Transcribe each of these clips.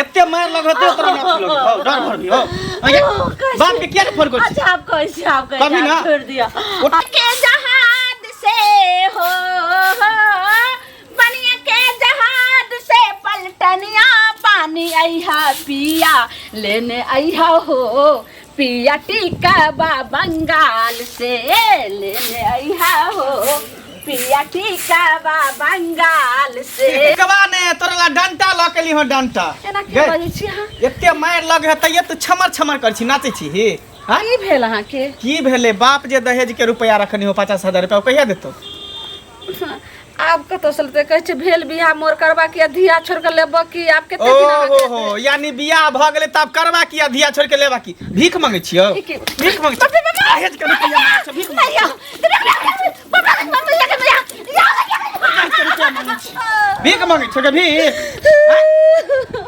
इतने मार लगते उतना ना लगे डर भर भी हो बाप के क्या फोन कर अच्छा आप कैसे कभी ना छोड़ दिया के जहाज से हो बनिया के जहाज से पलटनिया पानी आइहा पिया लेने आइहा हो पिया टीका बा बंगाल से लेने आइहा हो पिया टीका बा बंगाल से कबाने तोरा डंटा ल के लिहो डंटा एना के बजै छी हां एते मार लगे है त तो छमर छमर कर छी नाचै छी हे की भेल अहाँ के की भेले बाप जे दहेज के रुपया रखनी हो 50,000 रुपया कहिया देतो आप कतो चलते कह छ भेल बियाह मोर करबा के धिया छोड़ के लेब की आप केते दिन ओहो हो यानी बियाह भ गेले तब करबा की धिया छोड़ के लेबा की भीख मांगे छियो भीख मांगे दहेज के रुपया मांगे छ भीख मांगे छ के भीख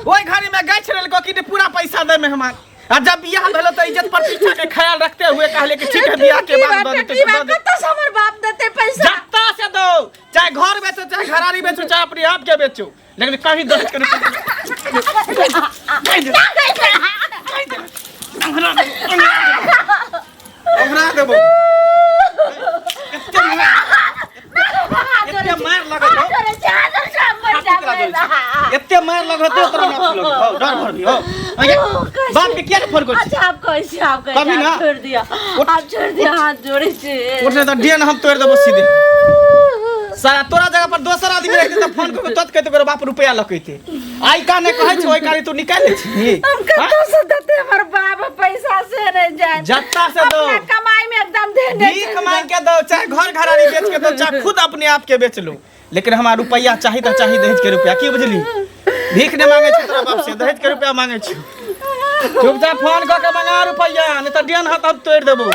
ओई घड़ी में गछ रेल को की पूरा पैसा दे मेहमान और जब बियाह भेलो तो इज्जत प्रतिष्ठा के ख्याल रखते हुए कहले कि ठीक है बियाह के बाद दे कतो हमर बाप देते पैसा जत्ता से दो चाहे घर बेचो चाहे घरारी बेचो चाहे अपने आप के बेचो लेकिन कहीं दहेज के अंगना देबो इतने मार लगते उतना ना लगे डर भर भी हो बाप के क्या फोन कर अच्छा आप कैसे छोड़ दिया आप छोड़ दिया हाथ जोड़े से उठने तो डेन हम तोड़ देबो सीधे सारा तोरा जगह पर दोसर आदमी रहते तो फोन करके तत कहते बाप रुपया लकैते आई का ने कहै छ ओई कारी तू निकाल ले छी हम कतो से देते हमर बाप पैसा से नहीं जाए जत्ता से दो कमाई में एकदम देने भीख मांग के दो चाहे घर घरारी बेच के दो चाहे खुद अपने आप के बेच लो लेकिन हमारा रुपया चाहिए तो चाहिए दहेज के रुपया की बुझली भीख ने मांगे छ तोरा बाप से दहेज के रुपया मांगे छ चुपचाप फोन करके मंगा रुपया नहीं तो डेन हाथ अब तोड़ देबो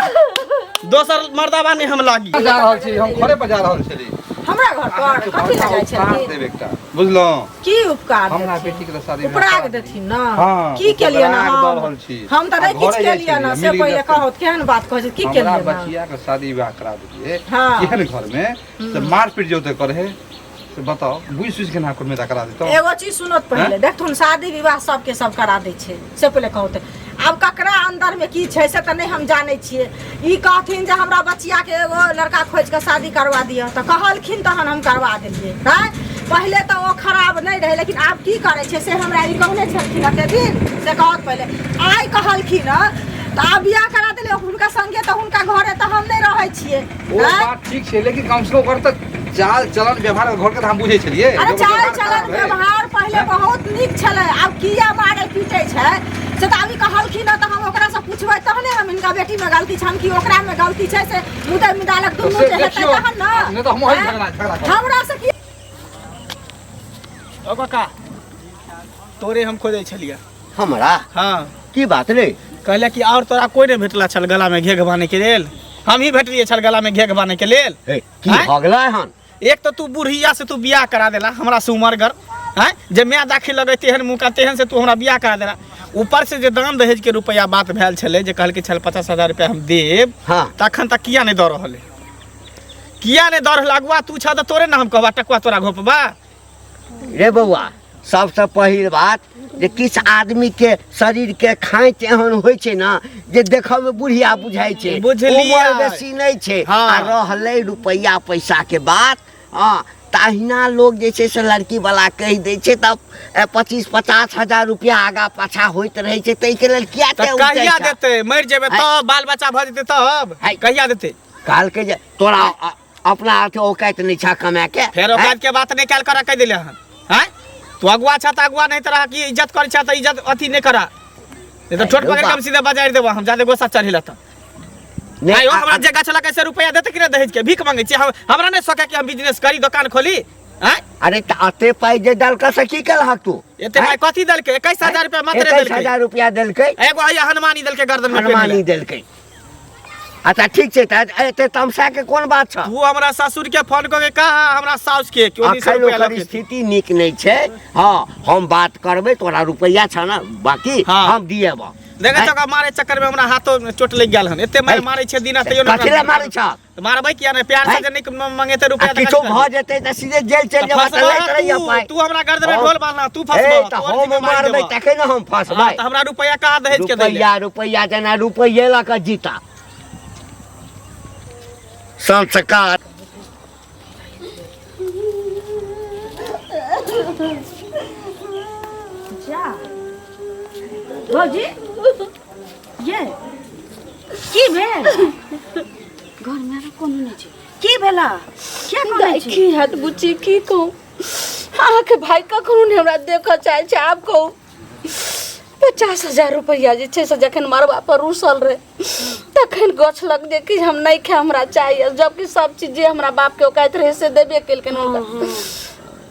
दोसर मर्दाबा नहीं हम लागी जा रहल छी हम घरे पर जा रहल छी हमरा घर पर कथि लगा छै देब एकटा बुझलो की उपकार हमरा बेटी के शादी में उपराग देथिन ना हाँ, की के लिए ना उपराग दऽ रहल छी। हम त नहीं किछ के लिए ना से पहिले कहत केहन बात कहै छै की के हमरा लिए ना बचिया के शादी विवाह करा दिए हाँ। केहन घर में से मारपीट जोते करे से बताओ बुझ सुझ के ना कोन में करा देतो एगो चीज सुनत पहिले देखथुन शादी विवाह सबके सब करा दै छै से पहिले कहत अब ककरा अंदर में की छै से त नहीं हम जानै छियै ई कहथिन जे हमरा बचिया के एगो लड़का खोज के शादी करवा दिया त कहलखिन तहन हम करवा देलियै हैं पहिले तो वो खराब नहीं रहे लेकिन आब की करे छै से हमरा ई कहने छलखिन अते दिन से कहत पहिले आइ कहलखिन त आब बियाह करा देलियै हुनका संगे त हुनका घरे त हम नहीं रहै छियै ओ बात ठीक छै लेकिन कम से कम ओकर त चाल चलन व्यवहार घर के हम बुझै छलिए अरे चाल चलन व्यवहार पहिले बहुत नीक छलै आब किया मारे पीटे छै से त अभी कहलखिन त हम ओकरा से पूछबै तहने हम इनका बेटी में गलती छै हम की ओकरा में गलती छै से मुदे मिदालक दुनू जे हेतै तहन न नहीं तो हम वही झगड़ा हमरा से की ओ काका तोरे हम खोजै छलिया हमरा हां की बात रे कहले कि और तोरा कोई नहीं भेटला छल गला में घेघ बाने के लेल हम ही भेटलिए छल गला में घेघ बाने के लेल की भ गेलै हन एक तो तू बुढ़िया से तू बियाह करा देला हमरा से उमरगर हैं जे मैं दाखिल लगे तेहन मुका तेहन से तू हमरा बियाह करा देला ऊपर से जे दाम दहेज के रुपया बात भेल छले जे कहल कि छल 50,000 रुपया हम देब हां तखन तक किया नहीं द रहले किया नहीं द रहल अगुआ तू छ त तोरे ना हम कहबा टकुआ तोरा घोपबा रे बउआ सबसे पहिल बात जे किस आदमी के शरीर के खाँच एहन होइ छै ना जे देखै में बुढ़िया बुझाइ छै उमर बेसी नहीं छै आ रहलै रुपया पैसा के बात हां तहिना लोग जे छै से लड़की वाला कह दै छै तब 25-50 हजार रुपया आगा पाछा होइत रहे छै तै के लेल किया ते कहिया देते मर जेबे तब बाल बच्चा भ जेते तब कहिया देते काल के जे तोरा अपना अर्थ औकात नहीं छा कमा के फेर औकात के बात नहीं काल करा कह देले हन हैं तू अगुआ छ त अगुआ नहीं तरह की इज्जत कर छ त इज्जत अथी नहीं करा नहीं तो छोट पकड़ के हम सीधे बाजार देबो हम जादे गोसा चढ़िला त नहीं हमरा जगह चला कैसे रुपया देते कि दहेज के भीख मांगे छी हमरा नहीं सके कि हम बिजनेस करी दुकान खोली हैं अरे त अते पाई जे दल का सकी कल हक तू एते पाई कथी दल के 21000 रुपया मात्र दल के 21000 रुपया दल के एगो है हनुमानी दल के गर्दन में हनुमानी दल के अच्छा ठीक छै त एते तमसा के कोन बात छ तू हमरा ससुर के फोन क के कहा हमरा साउस के क्यों नहीं रुपया लगे स्थिति नीक नहीं छै हां हम बात करबे तोरा रुपया छ ना बाकी हम दिएब देखै छका मारे चक्कर में हमरा हाथो चोट लग गेल हन एते मार मारै छै दिना तैयो कथिला मारै छ तो मारबै किया नै प्यार से जे नै मंगेते रुपया किछो भ जेतै त सीधे जेल चल जेबा त लैत रहिया पाइ तू हमरा गर्दन में ढोल बांधना तू फसबा त हम मारबै तखे न हम फसबै त हमरा रुपया कहा दहेज के दै रुपया जना रुपये ला के जीता संस्कार जा भौजी ये की भेल घर में कोनो नहीं छै की भेला क्या कहै छी की हाथ बुच्ची की कहूँ अहाँ के भाई कखनो नहीं हमरा देखऽ चाहे छै आब कहूँ 50,000 रुपया जे छै से जखन मरबा पर रूसल रहे तखन गछ लग जे कि हम नहीं खाए हमरा चाहिए जबकि सब चीज जे हमरा बाप के औकात रहे से देबे केलकन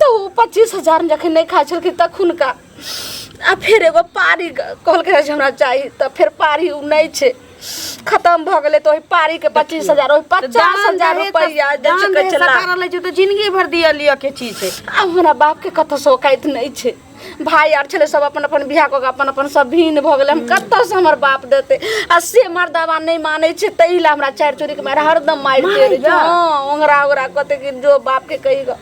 तो 25,000 जखन नहीं खाए छलखिन तखन का आ फिर एगो पारी कहलकै जे हमरा चाहिए त फिर पारी उ नहीं छै खत्म भ गेलै तो पारी के 25,000 ओहि 50,000 रुपया दे के चला सरकार लै छै तो जिंदगी भर दिया लिया के चीज छै अब हमरा बाप के कत से औकात नहीं छै भाई आर छले सब अपन अपन बियाह क अपन अपन सब भिन्न भ गेलै हम कत से हमर बाप देते आ से मर्दावा नहीं माने छै तई ला हमरा चार चोरी के मारे हरदम मारते रहे हां ओंगरा ओंगरा कहते कि जो बाप के कही ग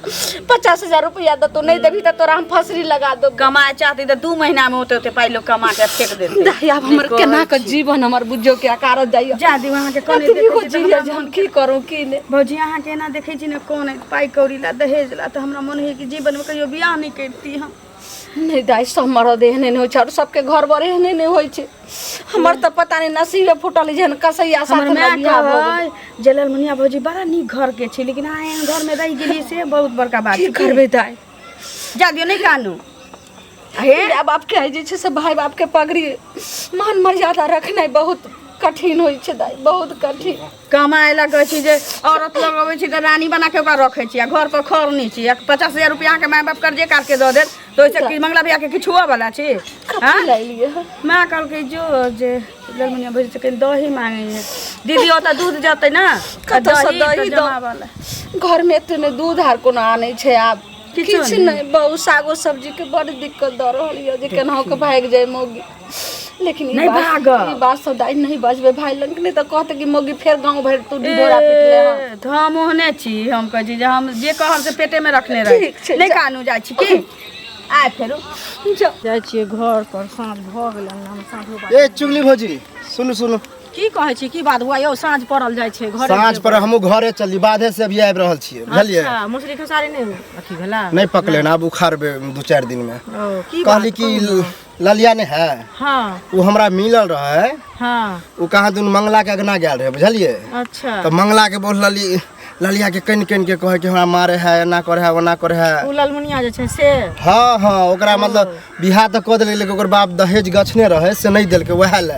50,000 रुपया द तो नहीं देबी त तोरा हम फसरी लगा दो कमाए चाहती तो 2 महीना में होते पाई लोग कमा के फेंक देते दाई अब हमर केना के जीवन हमर बुझो के आकार जाइए जा दी वहां के कने देखो जीवन जे हम की करू की ने भौजी अहाँ के एना देखै छी ने कोन पाई कौड़ी ला दहेज ला तो हमरा मन है कि जीवन में कहियो बियाह नहीं करती हम नहीं दाई सब मरद एहने नहीं होइ छै और सबके घर बर एहने नहीं होइ छै हमर त पता नहीं नसीबे फुटल जेहन कसैया साथ हमर में माय बियाह भ कहै जलाल मुनिया भौजी बड़ा नीक घर के छी लेकिन आए घर में रह गेली से बहुत बड़का बात की करबे दाई जा दियो नहीं कानू हे बाप के जे छै से भाई बाप के पगड़ी मान मर्यादा रखनाइ बहुत कठिन होइ छै दाई बहुत कठिन कमाए ला कहै छी जे औरत लोग अबै छी त रानी बना के ओकरा रखै छी आ घर पर खर नहीं छी 50,000 रुपया के माय बाप कर्जे काट के द देत तो ओइसे कि मंगला बियाह के किछुआ वाला छी हां ले लिए मां कहल के जो जे ललमुनिया भौजी से कहीं दही मांगे है दीदी ओता दूध जतै ना कत से दही जमा वाला घर में इतने दूध आर कोनो आनै छै आब किछ नहीं बहु सागो सब्जी के बड़ दिक्कत द रहल ये जे केनाहो के भाग जाए मोगी लेकिन नहीं भाग ई बात सब दाई नहीं बजबे भाई लंग नहीं तो कहते कि मोगी फिर गांव भर तू ढोरा पिटले हम हम ओहने छी हम कहै छी जे हम जे कहब से पेटे में रखने रहे नहीं कानू जाइ छी की आइ फेरो जाइ छी घर पर साँझ भ गेलै हम साँझो ए चुगली भौजी सुनु सुनु की कहै छी की बात हुआ यौ साँझ पड़ल जाइ छै घर साँझ पर हमहू घरे चली बाधे से अभी आबि रहल छियै बुझलियै अच्छा मुसरी खसारी नहीं अथी भेला नहीं पकले ना अब उखाड़बे 2-4 दिन में ओ की कहली कि ललिया ने है हां वो हमरा मिलल रहे हां वो कहाँ दिन मंगला के अगना गेल रहे बुझलियै अच्छा तो मंगला के बोल ललिया के कन के कहे कि हमरा मारे है एना करे है ओना करे है उ ललमुनिया जे छै से हाँ हाँ ओकरा मतलब बियाह तो कऽ देलकै लेकिन ओकर बाप दहेज गछने रहे से नहीं देलकै वएह ले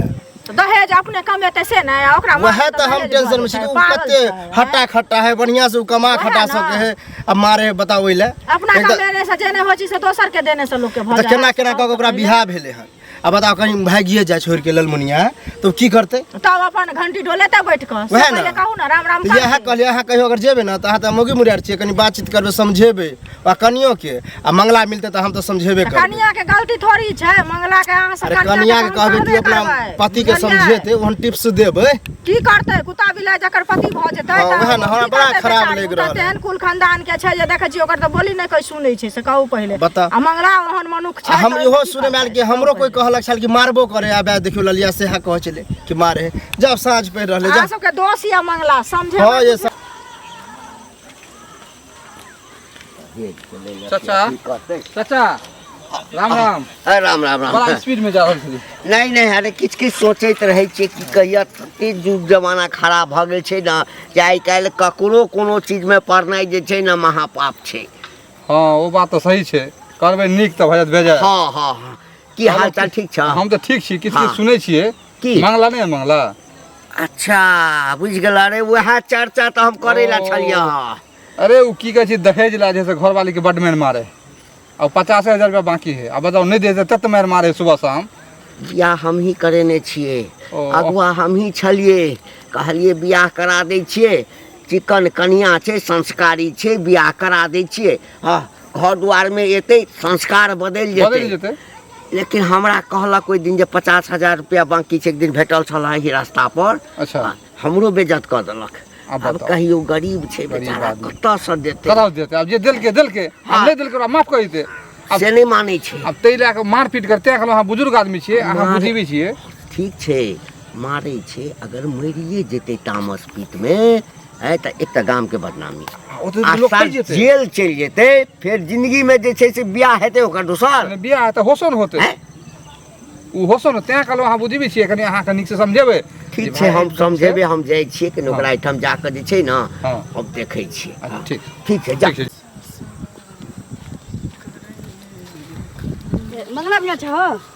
दहेज अपने कमेते से ना ओकरा वह तो हम टेंशन में छी उ कते हट्टा खट्टा है बढ़िया से उ कमा खटा सके है अब मारे है बताओ ओइले अपना कमेने से जेने होइ छै से दोसर के देने से लोग के भ तो केना केना कऽ ओकरा बियाह भेले है अब बताओ कहीं भागिए जाए छोड़ के ललमुनिया तो की करते तब अपन घंटी डोलेते बैठ के वएह पहले ना कहू ना राम राम यह कहलिए अहाँ कहियो अगर जेबे ना तो अहाँ तो मोगी मुरियार छियै कनी बातचीत करबे समझेबे आ कनियो के आ मंगला मिलते तो हम तो समझेबे करबे कनिया के गलती थोड़ी छै मंगला के अहाँ से अरे कनिया के कहबे कि अपना पति के समझेते ओहन टिप्स देबे की करते कुत्ता बिलाइ जकर पति भ जेतै हाँ, वएह ना, हमरा बड़ा खराब लागि रहल है। तेहन कुल खानदान के छै जे देखै छी ओकर त बोली नहीं कोई सुनै छै से कहू पहले बता। आ मंगला ओहन मनुख छै हम इहो सुने में आयल कि हमरो कोई कहलक छल कि मारबो करे आबे देखियो ललिया से हा कह चले कि मारे जब साँझ पे रहले अहाँ जब सबके दोष या मंगला समझे हाँ ये सब चाचा चाचा राम राम अरे राम राम बड़ा राम स्पीड में जा रहल छली नहीं नहीं अरे किछ किछ सोचैत रहै छियै कि कहिया तते युग जमाना खराब भऽ गेल छै ने जे आइ काल्हि ककरो कोनो चीजमे पढ़नाइ जे छै ने महापाप छै। हाँ वो बात तो सही छै करबै नीक तऽ भजत भेजा हाँ हाँ हाँ की हाल चाल ठीक छ? हम तो ठीक छी किछ हाँ। किछ सुनै छियै की? मंगला नहीं मंगला अच्छा बुझि गेल अरे वएह चर्चा तऽ हम करै ला छलियै हँ। अरे वो की कहै छै दहेज ला जैसे घर वाली के बड मार मारे अब 50,000 रुपया बाकी है अब बताओ नहीं दे तब मार मारे सुबह शाम बियाह हम ही करेने छियै ओ। अगुआ हम ही छलियै कहलियै बियाह करा दै छियै चिकन कनिया छै संस्कारी छै बियाह करा दै छियै हाँ घर दुआर में एतै संस्कार बदलि बदलि जेतै जेतै लेकिन हमरा कहलक ओहि दिन जे 50,000 रुपया बाकी छै, एक दिन भेटल छल ही रास्ता पर। अच्छा हमरो बेइज्जत कऽ देलक। अब अब बताओ। कहियो गरीब छै बेचारा, आदमी। कतऽ से देतै? करा देते अब जे दिल के हम नहीं दिल के माफ कर देते। अब से नहीं मानै छै। अब तै लए के मारपीट करते कहलो अहाँ बुजुर्ग आदमी छियै, अहाँ मारे- बुझिबे छियै। ठीक छै, मारै छै। अगर मरिए जेतै तामस पीत में है तऽ एक तऽ गाम के बदनामी, ओ तो आ लोग साल कहि जेतै जेल चलि जेतै, फेर जिंदगी में जे छै से बियाह हेतै ओकर दोसर। बियाह है तऽ होसो न होते, हैं? उ होसो न। तें कहलो अहाँ बुझिबे छियै, कनी अहाँ कनिक से समझेबै। ठीक छै, हम समझेबै, हम जाइ छियै कि ओकरा एहिठाम जाकऽ जे छै ने हाँ। हम देखै छियै। अच्छा ठीक ठीक छै, जा। ठीक छै। मंगला बिया छ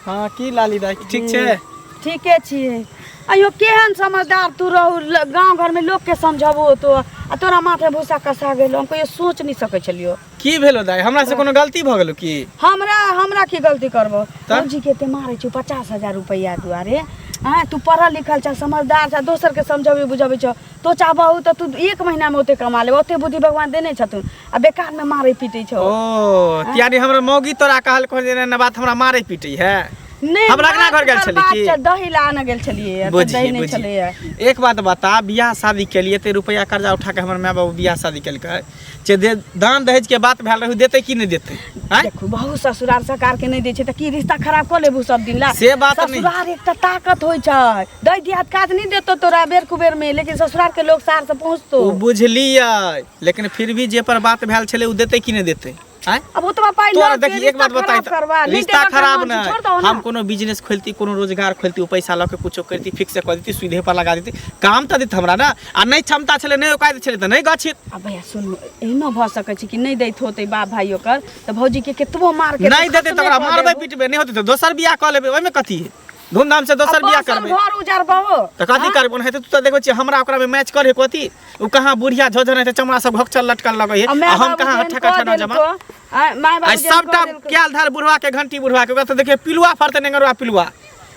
हाँ की लाली दाई ठीक छै? ठीके छियै। अयो केहन समझदार तू रहू, गांव घर में लोग के समझाबो तो आ तोरा माथे भूसा कसा गेलो, हम कहियो सोच नहीं सकै छलियो। की भेलो दाई, हमरा से कोनो गलती भ गेलो की? हमरा की गलती करबो? तब? फौजी के ते मारे छु 50,000 रुपया दुआरे। हाँ तू पढ़ल लिखल छ, समझदार छ, दोसर के समझाबे बुझाबे छ। तो चाहबहु त तू 1 महीना में ओते कमा ले, ओते बुद्धि भगवान देने छथुन। आ बेकार में मारे पीटे छ। ओ त्यारी हमरा मौगी तोरा कहल को जे न बात हमरा मारे पीटे है। नहीं हमरा अंगना घर गेल छली की? दही लान गेल छलिए, दही नहीं छलिए। एक बात बता, बियाह शादी के लिए ते रुपया कर्जा उठा के हमर माय बाबू बियाह शादी केलकै, जे दान दहेज के बात भेल रहू, देते की नहीं देते? हैं? देखो बहु ससुराल सरकार के नहीं दै छै त की रिश्ता खराब कर लेबू सब दिन ला? से बात नहीं। ससुराल एक त ताकत होय छै, दई दियात काज नहीं देतो तोरा बेर कुबेर में, लेकिन ससुराल के लोग सार से पहुंचतो। उ बुझलियै, लेकिन फिर भी जे पर बात भेल छले उ देते की नहीं देते? हैं? अब ओतबा पाई तोरा लोग के देखी एक बात रिश्ता खराब करवा, बताई, नहीं रिश्ता देबा खराब करवा, ना, छोड़ दो ना। हम कोनो बिजनेस खोलती, कोनो रोजगार खोलती, उ पैसा लके कुछो करती, फिक्स कर देती, सुधे पर लगा देती, काम त देत हमरा ना। आ नहीं क्षमता छले, नहीं औकात छले त नहीं गछित। अब भैया सुन, एहनो भ सकै छै कि नहीं दैत होते बाप भाई ओकर त भौजी के केतबो मार के नहीं देते त ओकरा मारबे पीटबे, नहीं होते त दोसर बियाह क लेबे, ओइ में कथी है? धूमधाम से दोसर बियाह करबे घर उजार बाबू त कथी करबे? नहीं तू त देखो छी हमरा ओकरा में मैच करे कथी? उ कहां बुढ़िया झोझर है, चमड़ा सब घोकचल लटकल लगे है, आ हम कहां हट्ठा कट्ठा ना जमा। माय बाबू आ सबटा क्याल धार बुढ़वा के घंटी बुढ़वा के, ओकरा त देखिए पिलुआ फरते नेगरवा पिलुआ।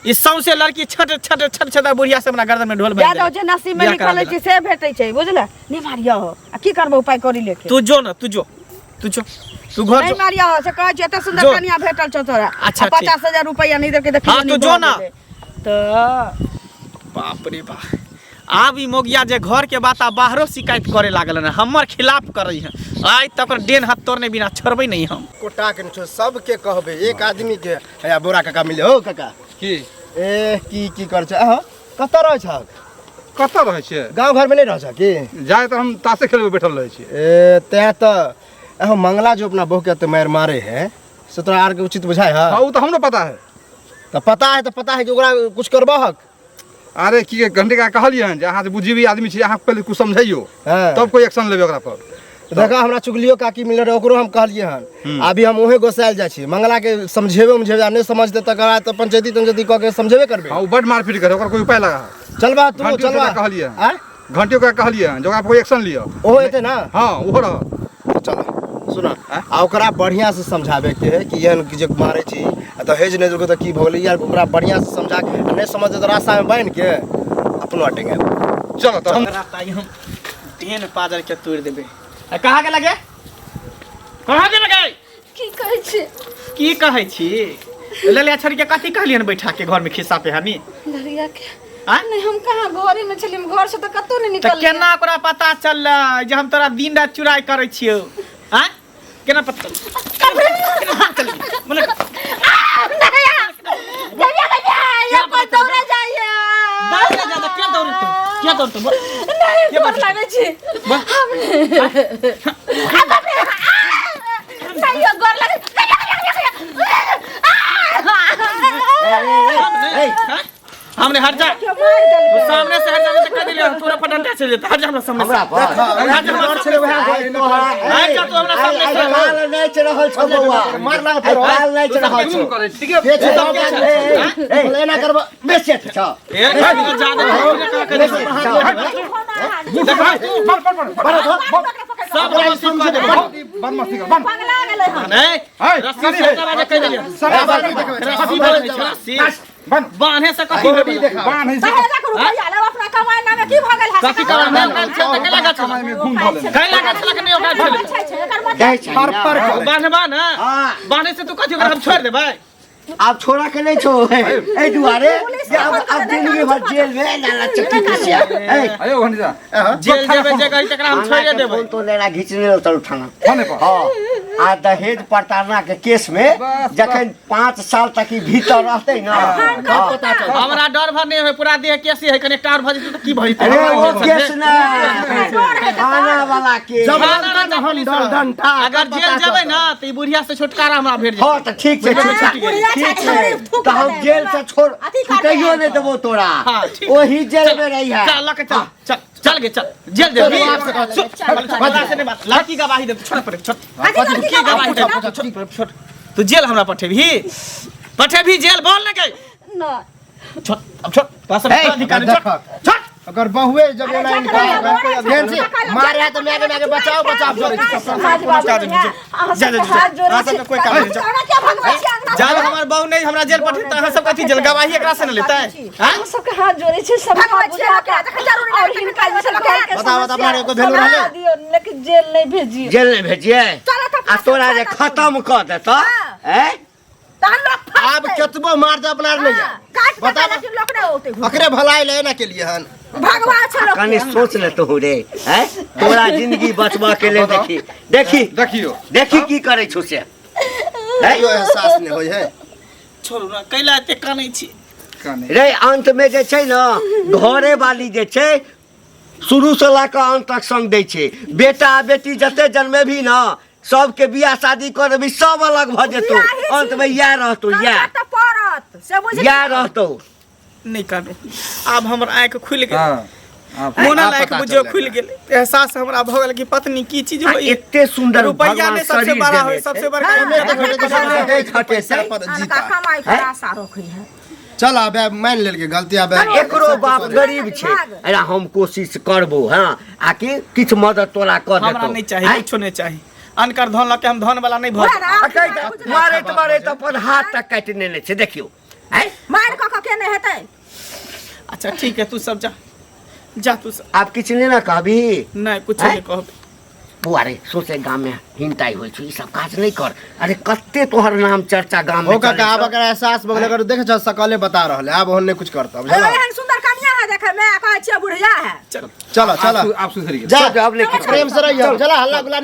ई सौंसे लड़की छट छट छट छट बुढ़िया से हमरा गर्दन में ढोल बजा ज्यादा जे नसीब में लिखल छै से भेटै छै, बुझले? नहीं मारिया हो, आ की करबो उपाय करी लेके? तू जो न, तू जो तू घर नहीं जो। मारिया हो से कहै छै एते सुंदर जो। कन्या भेटल छ तोरा, अच्छा, 50,000 रुपया नहीं देके देखियो। हाँ, तू जो ना। तो बाप रे बाप, आब ई मोगिया जे घर के बात आ बाहरो शिकायत करे लागल न, हमर खिलाफ करई है। आज तक डेन हाथ तोड़ने बिना छोड़बै नहीं हम। कोटा के छो सबके कहबे, एक आदमी के या बोरा काका मिले हो काका की ए की कर छ? अह कत रह छ? कतऽ रहै छियै? गांव घर में नहीं रह छ की? जाए तो हम तासे खेलबे बैठल रहै छियै। ए ते त एहो मंगला जो अपना बहू के तो मार मारे है, से तोरा आर के उचित बुझाय है? हाँ वो तो हमरो पता है। तो पता है कि ओकरा कुछ करबहक। अरे की घंटे का कहलिए हन जे अहाँ से बुझिबी आदमी छी, अहाँ पहले कुछ समझाइयो हाँ। तब कोई एक्शन लेबे ओकरा पर। देखा हमरा चुगलियो काकी मिल रहे, ओकरो हम कहलिए हन, अभी हम ओहे गोसाइल जाइ छी, मंगला के समझेबे आ नहीं समझते तकरा तो पंचायती कह के समझेबे करबे। हाँ वो बड मारपीट करे, ओकर कोई उपाय लगा। चलबा तू घंटियो चलबा का कहलिए आ घंटियो का कहलिए हन जे ओकरा पर कोई एक्शन लियो। ओहो एते ना? हाँ वो रह। तो चल सुना, आ ओकरा बढ़िया से समझावे के है कि एहन जे मारे छी दहेज नहीं देलको तो की भगले यार, ओकरा बढ़िया से समझा के नहीं समझते तो रास्ता में बांध के अपनो हटेंगे। चलो तो हम हम डेन पाजर के तोड़ देबे। आ कहाँ के लगे? कहाँ के लगे? की कहै छै? की कहै छी? ललिया छोड़ी के कथी कहलियन बैठा के घर में खिस्सा पे हमी? लड़िया के आ? नहीं हम कहाँ घरे में छलिए, घर से तो कतो नहीं त निकल। केना ओकरा पता चललै जे हम तोरा दिन रात चुराई करै छियौ? हां केना पता चल? मने या कोई दौड़े जाइए। दौड़े ज्यादा क्या दौड़ तू? क्या दौड़ तू? नहीं के डर बात? लागे छी। नहीं गोर लागे। हमने हट जा, तू सामने से हट जा, तो कह दिलियो तोरा पर डंडा चल जेता। हट जा हमरा सामने से। हट जा हमरा सामने से। हट जा तू हमरा सामने से। बाल नहीं चढ़ रहल छ बौआ, मार लाग फेर बाल नहीं चढ़ रहल छ। करे ठीक है। के छै? ए लेना करब बेसे छ। ए ज्यादा का करे देख भाई सब रस्सी कर दे। बदमाशी कर बंद। पगला गेले हम। नहीं रस्सी से दरवाजा कह दिलियो। रस्सी बांध रस्सी बांधे से कथी होबी? बांध है कहे जा करू भैया ले अपना कमाई नामे की भगल है? कथी करब? मैं काल से तक लगा छ। समय में घूम भले कहीं लगा छ लग नहीं होगा चले। छै एकर मतलब जाइ छै पर बांधबा ना, बांधे से तू कथी ओकरा हम छोड़ देबै? आप छोड़ा के नहीं छो ए दुआरे जे अब जिंदगी भर जेल में ना चट्टी पिसिया अरे भंडीजा जेल जेबे जे कही तकरा हम छोड़े देबै फोन तो लेना घिचने उतर थाना थाने पर हां आ दहेज प्रताड़ना के केस में जखन 5 साल तक ही भीतर रहते ना पता चल हमरा डर भर नहीं है पूरा देह केस है कने टार भज तो की भई अरे वो केस ना थाना वाला के अगर जेल जेबै ना त ई बुढ़िया से छुटकारा हमरा भेट हां तो ठीक छै ठीक छै तो हम जेल से छोड़ कहियो नहीं देबो तोरा वही जेल में रही है चल चल चल चल गे चल जेल दे बता से नहीं बात लड़की गवाही दे छोड़ पड़े छोड़ की गवाही दे छोड़ तू जेल हमरा पठेभी जेल बोल न के ना छोड़ अब छोड़ पास अधिकारी छोड़ छोड़ अगर बहुए जब ये लाइन का ध्यान से मारे है तो मैं बचाओ कोई काम नहीं जब हमार बहू नहीं हमरा जेल पठेता है सब कथी जेल गवाही एकरा से न लेता है हम सबके हाथ जोड़े छे सब बुझा के और इनका जैसे कह के बता अपना को भेलू रहले लेकिन जेल नहीं भेजिए जेल नहीं भेजिए आ तोरा जे खत्म कर देता हैं आप केतबो मार दे अपना नहीं बता अकरे भलाई लेना के लिए हन भगवान छलो कनी सोच ले तो रे हैं तोरा जिंदगी बचबा के लिए देखी की करे छो से यो एहसास नहीं होय है छोड़ू ना कैला एते कानै छी रे अंत में जे छै ना घरे वाली जे छै शुरू से लाकर अंत तक संग दै छै बेटा बेटी जते जन्मे भी ना सबके बियाह शादी कर भी सब अलग भ जेतो अंत में या रहतो या रहतो नहीं कानू अब हमर आंख खुल गेल मोना लायक बुझो खुल गेल एहसास हमरा भ गेल कि पत्नी की चीज होय एते सुंदर रुपया ने सबसे बड़ा होय सबसे बड़का खटे सर पर जीता कमाई का आशा रखी है चल आबे मान लेल के गलती आबे एकरो बाप गरीब छै अरे हम कोशिश करबो हां आकि किछ मदद तोरा कर देतो हमरा नहीं चाहिए कुछ नहीं चाहिए अनकर धन लके हम धन वाला नहीं भर मारे तो अपन हाथ तक काटने ने छै देखियो हैं मार क के नहीं हेतै अच्छा ठीक है तू सब जा तू सब आप किछ नहीं ना कहबी नहीं कुछ नहीं कहब बुआरे सोचे गांव में हिंताई होय छै ई सब काज नहीं कर अरे कत्ते तोहर नाम चर्चा गांव में हो का अब अगर एहसास बगल अगर देख छ सकले बता रहले अब होने कुछ करता बुझला एहन सुंदर कन्या है देखे मैं कहै छियै बुढ़िया है चलो आप सुधरी जा अब प्रेम से रहियो चला हल्ला गुला